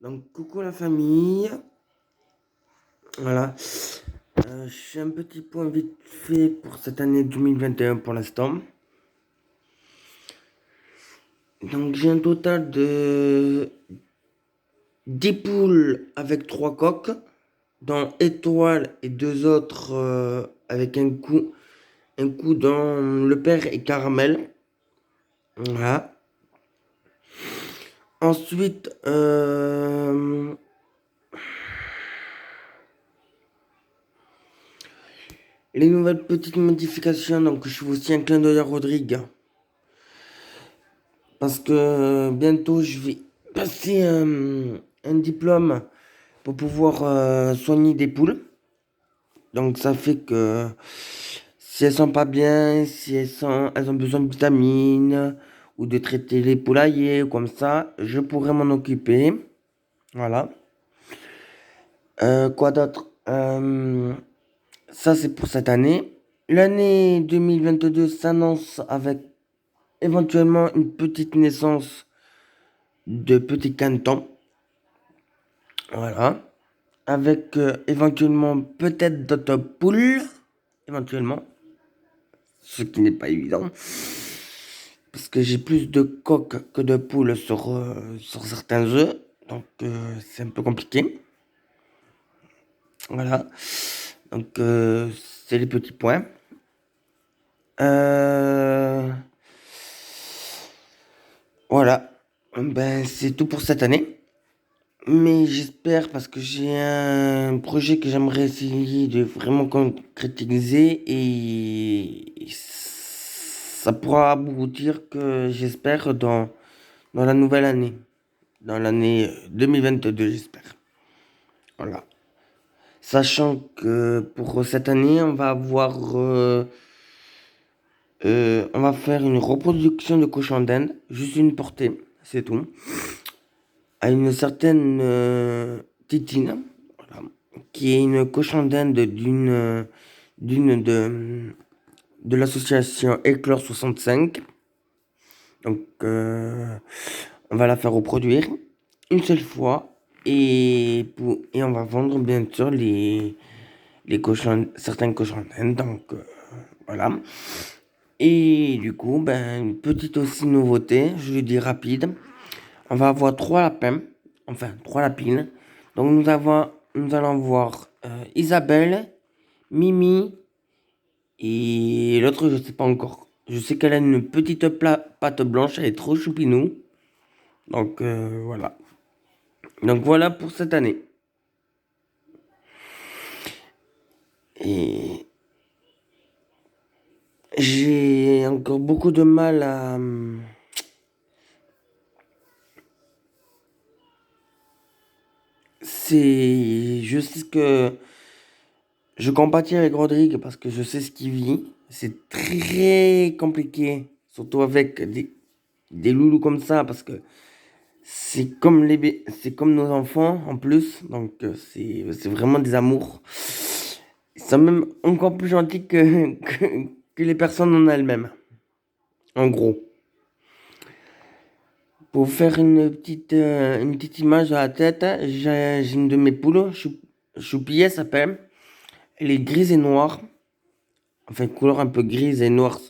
Donc, coucou la famille. Voilà. Je fais un petit point vite fait pour cette année 2021 pour l'instant. Donc, j'ai un total de 10 poules avec 3 coques, dont étoile et deux autres avec un coup dans le père et caramel. Voilà. Ensuite, les nouvelles petites modifications. Donc, je fais aussi un clin d'œil à Rodrigue. Parce que bientôt, je vais passer un diplôme pour pouvoir soigner des poules. Donc, ça fait que si elles sont pas bien, si elles ont besoin de vitamines ou de traiter les poulaillers ou comme ça, je pourrais m'en occuper. Voilà. Quoi d'autre? Ça, c'est pour cette année. L'année 2022 s'annonce avec éventuellement une petite naissance de petits cantons. Voilà. Avec éventuellement peut-être d'autres poules. Éventuellement. Ce qui n'est pas évident. Parce que j'ai plus de coques que de poules sur certains œufs. Donc c'est un peu compliqué. Voilà. Donc c'est les petits points. Euh, voilà. Ben, c'est tout pour cette année. Mais j'espère, parce que j'ai un projet que j'aimerais essayer de vraiment concrétiser et ça pourra aboutir que j'espère dans la nouvelle année, dans l'année 2022, j'espère. Voilà. Sachant que pour cette année, on va faire une reproduction de cochon d'Inde, juste une portée, c'est tout, à une certaine Titine, voilà, qui est une cochon d'Inde d'une de l'association Éclore 65. Donc, on va la faire reproduire une seule fois et on va vendre bien sûr certains cochons d'Inde. Donc, voilà. Et du coup, ben, une petite aussi nouveauté, je le dis rapide. On va avoir trois lapins, enfin trois lapines. Donc nous allons voir Isabelle, Mimi et l'autre je sais pas encore. Je sais qu'elle a une petite patte blanche, elle est trop choupinou. Donc voilà. Donc voilà pour cette année. Et j'ai encore beaucoup de mal à... Je sais que je compatis avec Rodrigue parce que je sais ce qu'il vit. C'est très compliqué, surtout avec des loulous comme ça, parce que c'est comme nos enfants en plus, donc c'est vraiment des amours. Ils sont même encore plus gentils que les personnes en elles-mêmes, en gros. Pour faire une petite image à la tête, j'ai une de mes poules, Choupillet s'appelle. Elle est grise et noire, enfin couleur un peu grise et noire,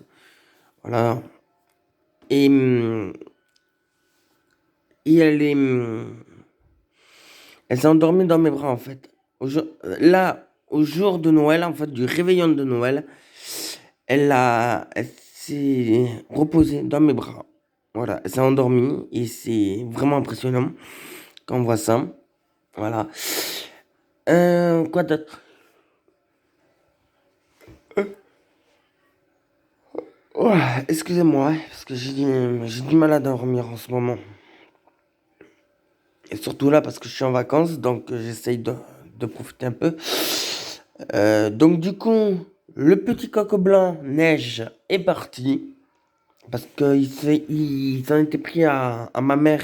voilà. Et, et elle s'est endormie dans mes bras en fait. Là, au jour de Noël, en fait, du réveillon de Noël, elle s'est reposée dans mes bras. Voilà, elle s'est endormie et c'est vraiment impressionnant quand on voit ça. Voilà. Quoi d'autre? Oh, excusez-moi, parce que j'ai du mal à dormir en ce moment. Et surtout là, parce que je suis en vacances, donc j'essaye de profiter un peu. Donc du coup, le petit coq blanc neige est parti. Parce il s'en était pris à ma mère,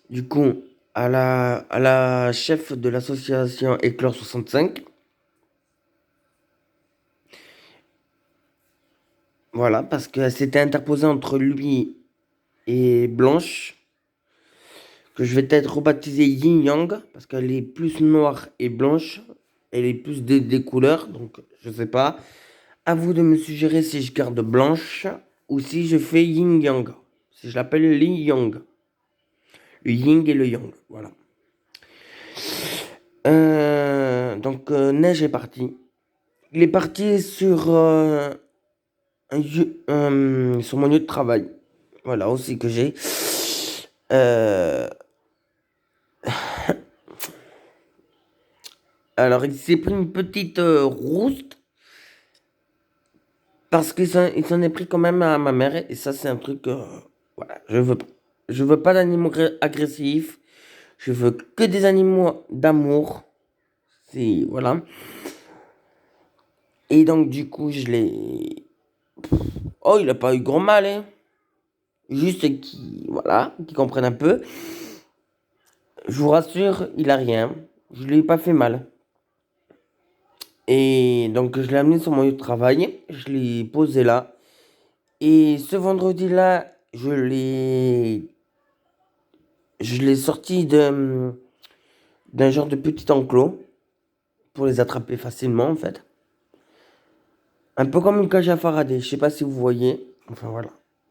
du coup, à la chef de l'association Éclore 65. Voilà, parce qu'elle s'était interposée entre lui et Blanche. que je vais peut-être rebaptiser Yin Yang, parce qu'elle est plus noire et blanche. Elle est plus des couleurs, donc je sais pas. À vous de me suggérer si je garde blanche ou si je fais Yin Yang. Si je l'appelle Yin Yang. Le Yin et le Yang, voilà. Donc, Neige est parti. Il est parti sur mon lieu de travail. Voilà, aussi que j'ai. Euh, alors, il s'est pris une petite rouste parce il s'en est pris quand même à ma mère. Et ça, c'est un truc. Voilà, je veux pas. Je veux pas d'animaux agressifs. Je veux que des animaux d'amour. C'est. Voilà. Et donc, du coup, je l'ai. Oh, il a pas eu grand mal, hein. Juste qui. Voilà, qui comprenne un peu. Je vous rassure, il a rien. Je lui ai pas fait mal. Et donc, je l'ai amené sur mon lieu de travail. Je l'ai posé là. Et ce vendredi-là, je l'ai sorti d'un genre de petit enclos pour les attraper facilement, en fait. Un peu comme une cage à Faraday. Je sais pas si vous voyez. Enfin, voilà.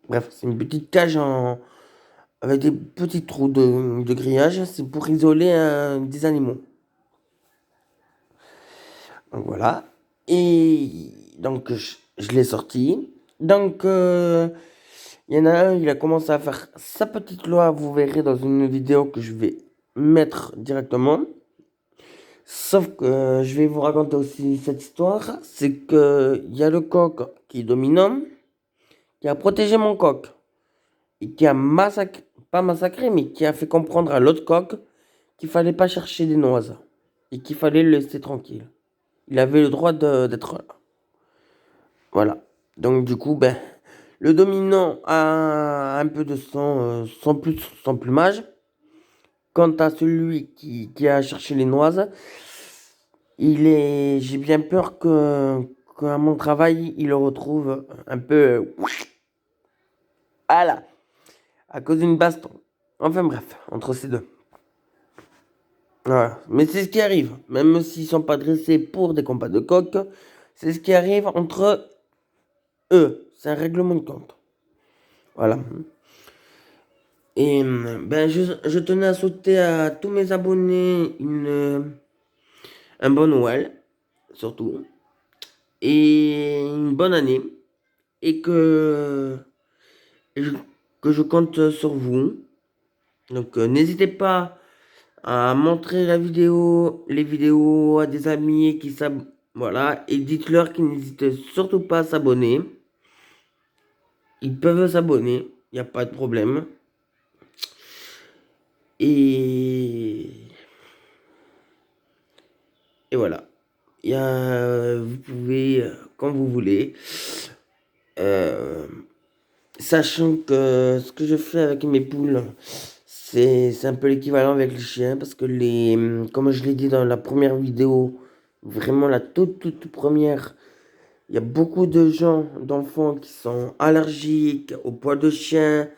Bref, c'est une petite cage avec des petits trous de grillage. C'est pour isoler des animaux. Donc voilà. Et donc je l'ai sorti. Donc il y en a un, il a commencé à faire sa petite loi, vous verrez dans une vidéo que je vais mettre directement. Sauf que je vais vous raconter aussi cette histoire. C'est que il y a le coq qui est dominant, qui a protégé mon coq. Et qui a massacré, pas massacré, mais qui a fait comprendre à l'autre coq qu'il fallait pas chercher des noises. Et qu'il fallait le laisser tranquille. Il avait le droit d'être là. Voilà. Donc du coup, ben, le dominant a un peu de sang, sans plumage. Quant à celui qui a cherché les noises, j'ai bien peur qu'à mon travail, il le retrouve un peu, voilà, à cause d'une baston. Enfin bref, entre ces deux. Voilà. Mais c'est ce qui arrive, même s'ils sont pas dressés pour des combats de coq, c'est ce qui arrive entre eux. C'est un règlement de compte. Voilà. Et ben, je tenais à souhaiter à tous mes abonnés un bon Noël, surtout, et une bonne année, et je- que je compte sur vous. Donc, n'hésitez pas à montrer les vidéos à des amis qui s'abonnent. Voilà, et dites-leur qu'ils n'hésitent surtout pas à s'abonner. Ils peuvent s'abonner, il n'y a pas de problème. Et Et voilà. Vous pouvez, quand vous voulez, euh, sachant que ce que je fais avec mes poules, c'est un peu l'équivalent avec les chiens, parce que comme je l'ai dit dans la première vidéo, vraiment la toute première, il y a beaucoup de gens, d'enfants qui sont allergiques au poil de chien,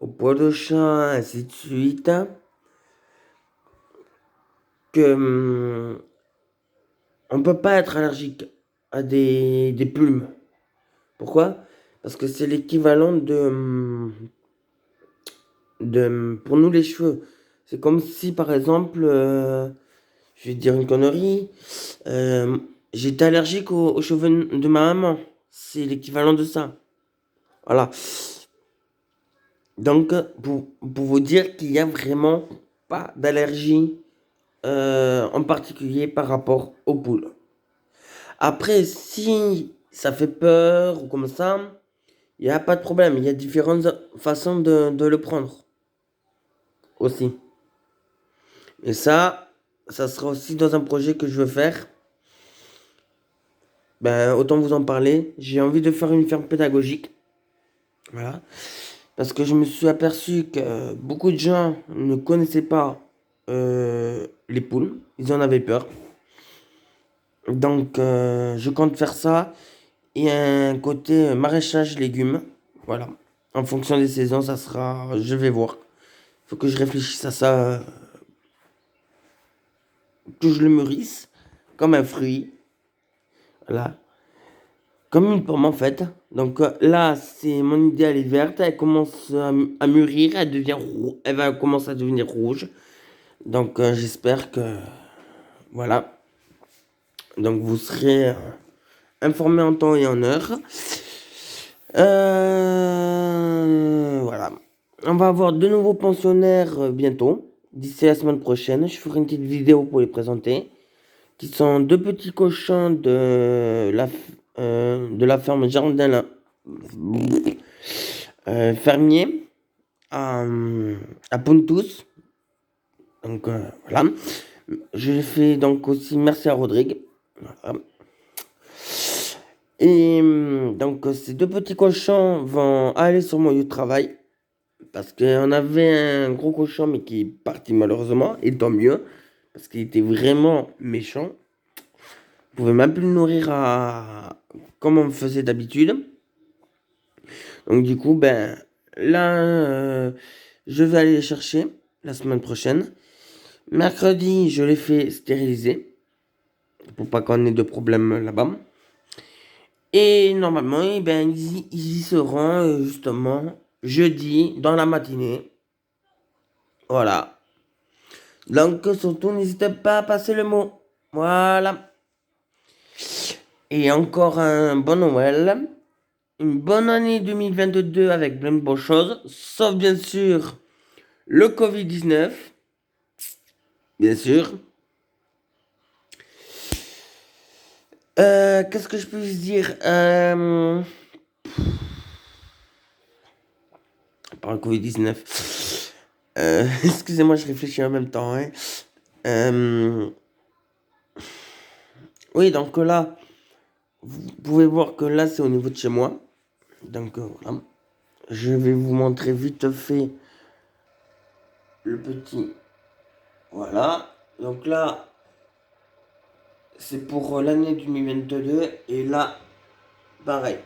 au poil de chat, ainsi de suite, que on peut pas être allergique à des plumes. Pourquoi? Parce que c'est l'équivalent pour nous les cheveux. C'est comme si par exemple, je vais dire une connerie, euh, j'étais allergique aux cheveux de ma maman. C'est l'équivalent de ça. Voilà. Donc, pour vous dire qu'il n'y a vraiment pas d'allergie en particulier par rapport aux poules. Après, si ça fait peur ou comme ça, il n'y a pas de problème. Il y a différentes façons de le prendre aussi. Et ça sera aussi dans un projet que je veux faire. Ben, autant vous en parler. J'ai envie de faire une ferme pédagogique. Voilà. Parce que je me suis aperçu que beaucoup de gens ne connaissaient pas les poules. Ils en avaient peur. Donc, je compte faire ça. Et un côté maraîchage légumes. Voilà. En fonction des saisons, ça sera. Je vais voir. Faut que je réfléchisse à ça, que je le mûrisse comme un fruit. Voilà. Comme une pomme en fait. Donc là, c'est mon idée, elle est verte, elle commence à mûrir, elle va commencer à devenir rouge. Donc j'espère que voilà. Donc vous serez informé en temps et en heure. Voilà. On va avoir de nouveaux pensionnaires bientôt. D'ici la semaine prochaine, je ferai une petite vidéo pour les présenter. Qui sont deux petits cochons de la ferme Jardin fermier à Pontus. Donc voilà. Je fais donc aussi merci à Rodrigue. Voilà. Et donc ces deux petits cochons vont aller sur mon lieu de travail. Parce qu'on avait un gros cochon mais qui est parti malheureusement. Et tant mieux. Parce qu'il était vraiment méchant. On pouvait même plus le nourrir comme on faisait d'habitude. Donc du coup, ben là, je vais aller les chercher la semaine prochaine. Mercredi, je les fais stériliser pour pas qu'on ait de problème là-bas. Et normalement, eh ben, ils y seront justement jeudi dans la matinée. Voilà. Donc surtout, n'hésitez pas à passer le mot. Voilà. Et encore un bon Noël. Une bonne année 2022 avec plein de bonnes choses. Sauf bien sûr le Covid-19. Bien sûr. Qu'est-ce que je peux vous dire par le Covid-19. Excusez-moi, je réfléchis en même temps. Hein. Oui, donc là, vous pouvez voir que là, c'est au niveau de chez moi. Donc voilà. Je vais vous montrer vite fait le petit. Voilà. Donc là, c'est pour l'année 2022. Et là, pareil.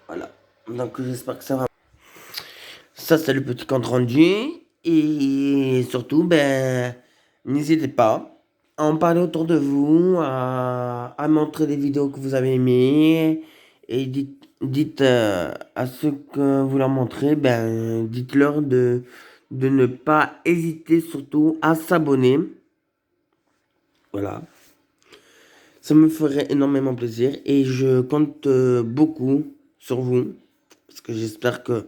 Voilà. Donc j'espère que ça va. Ça, c'est le petit compte rendu. Et surtout, ben, n'hésitez pas à en parler autour de vous, à montrer des vidéos que vous avez aimées. Et dites à ceux que vous leur montrez, ben, dites-leur de ne pas hésiter surtout à s'abonner. Voilà. Ça me ferait énormément plaisir. Et je compte beaucoup sur vous. Parce que j'espère que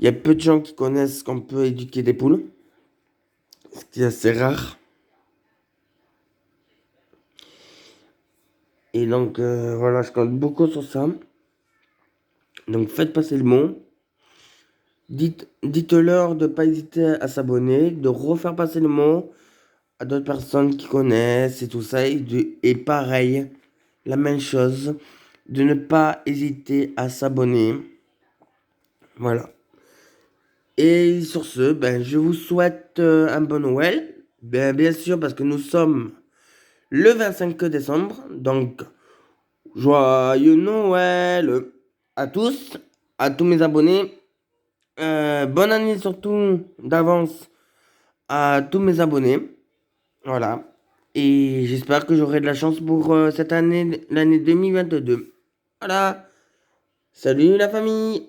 il y a peu de gens qui connaissent qu'on peut éduquer des poules, ce qui est assez rare. Et donc voilà, je compte beaucoup sur ça. Donc faites passer le mot. Dites-leur de ne pas hésiter à s'abonner, de refaire passer le mot à d'autres personnes qui connaissent et tout ça. Et pareil, la même chose, de ne pas hésiter à s'abonner. Voilà. Et sur ce, ben, je vous souhaite un bon Noël. Ben, bien sûr, parce que nous sommes le 25 décembre. Donc, joyeux Noël à tous, à tous mes abonnés. Bonne année surtout d'avance à tous mes abonnés. Voilà. Et j'espère que j'aurai de la chance pour cette année, l'année 2022. Voilà. Salut la famille.